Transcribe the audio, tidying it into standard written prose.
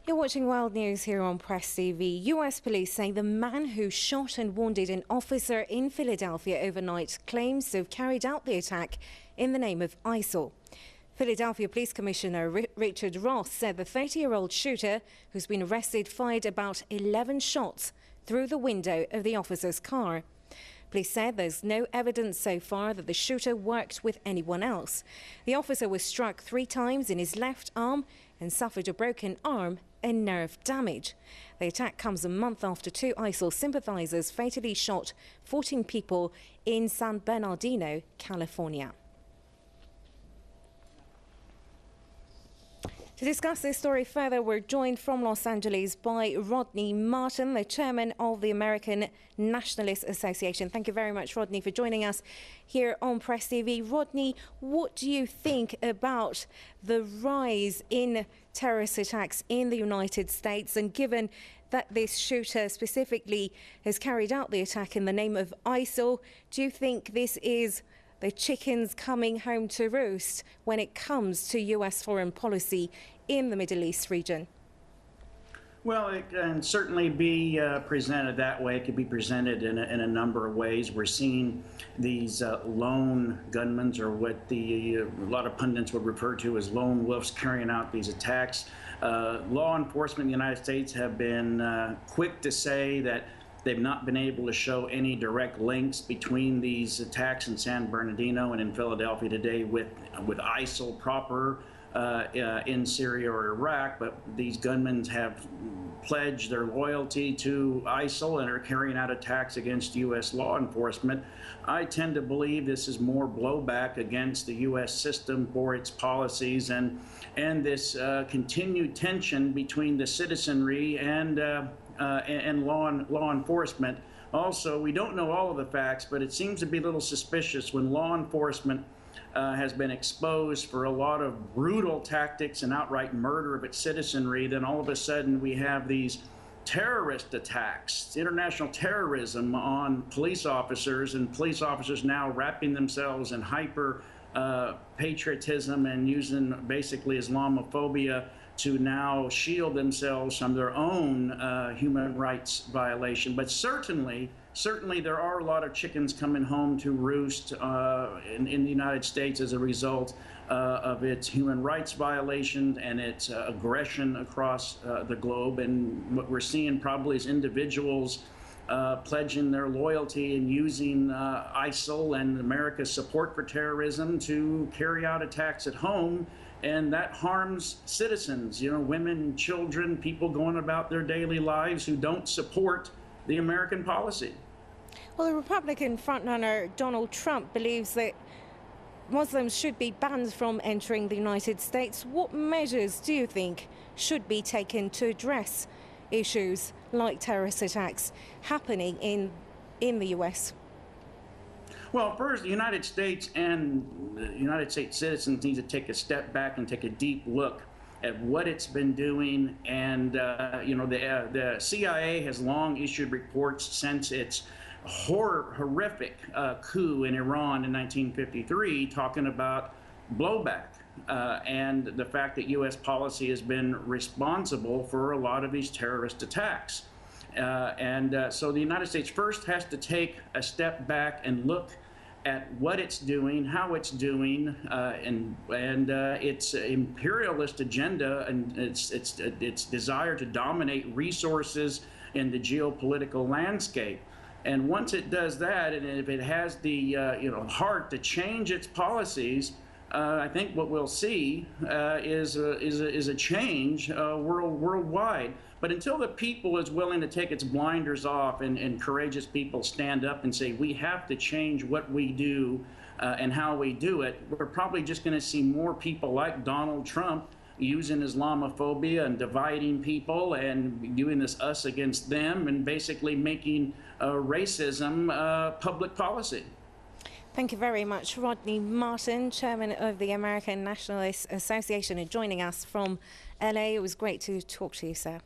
You're watching World News here on Press TV. US police say the man who shot and wounded an officer in Philadelphia overnight claims to have carried out the attack in the name of ISIL. Philadelphia Police Commissioner Richard Ross said the 30-year-old shooter, who's been arrested, fired about 11 shots through the window of the officer's car. Police said there's no evidence so far that the shooter worked with anyone else. The officer was struck 3 times in his left arm and suffered a broken arm and nerve damage. The attack comes a month after 2 ISIL sympathizers fatally shot 14 people in San Bernardino, California. To discuss this story further, we're joined from Los Angeles by Rodney Martin, the chairman of the American Nationalists Association. Thank you very much, Rodney, for joining us here on Press TV. Rodney, what do you think about the rise in terrorist attacks in the United States? And given that this shooter specifically has carried out the attack in the name of ISIL, do you think this is the chickens coming home to roost when it comes to US foreign policy in the Middle East region? Well, it can certainly be presented that way. It could be presented in a number of ways. We're seeing these lone gunmen, or what a lot of pundits would refer to as lone wolves, carrying out these attacks. Law enforcement in the United States have been quick to say that they've not been able to show any direct links between these attacks in San Bernardino and in Philadelphia today with ISIL proper in Syria or Iraq, but these gunmen have pledged their loyalty to ISIL and are carrying out attacks against U.S. law enforcement. I tend to believe this is more blowback against the U.S. system for its policies and this continued tension between the citizenry and law enforcement. Also, we don't know all of the facts, but it seems to be a little suspicious when law enforcement has been exposed for a lot of brutal tactics and outright murder of its citizenry. Then all of a sudden we have these terrorist attacks, international terrorism on police officers, and police officers now wrapping themselves in hyper patriotism and using basically Islamophobia to now shield themselves from their own human rights violation. But certainly there are a lot of chickens coming home to roost in the United States as a result of its human rights violations and its aggression across the globe. And what we're seeing probably is individuals pledging their loyalty and using ISIL and America's support for terrorism to carry out attacks at home. And that harms citizens, women, children, people going about their daily lives who don't support the American policy. Well, the Republican frontrunner Donald Trump believes that Muslims should be banned from entering the United States. What measures do you think should be taken to address issues like terrorist attacks happening in the US? Well, first, the United States and the United States citizens need to take a step back and take a deep look at what it's been doing. And, the CIA has long issued reports since its horrific coup in Iran in 1953, talking about blowback and the fact that U.S. policy has been responsible for a lot of these terrorist attacks. So the United States first has to take a step back and look at what it's doing, how it's doing, and its imperialist agenda and its desire to dominate resources in the geopolitical landscape. And once it does that, and if it has the heart to change its policies, I think what we'll see is a change worldwide. But until the people is willing to take its blinders off and courageous people stand up and say, we have to change what we do and how we do it, we're probably just going to see more people like Donald Trump using Islamophobia and dividing people and doing this us against them and basically making racism public policy. Thank you very much, Rodney Martin, chairman of the American Nationalists Association, and joining us from LA. It was great to talk to you, sir.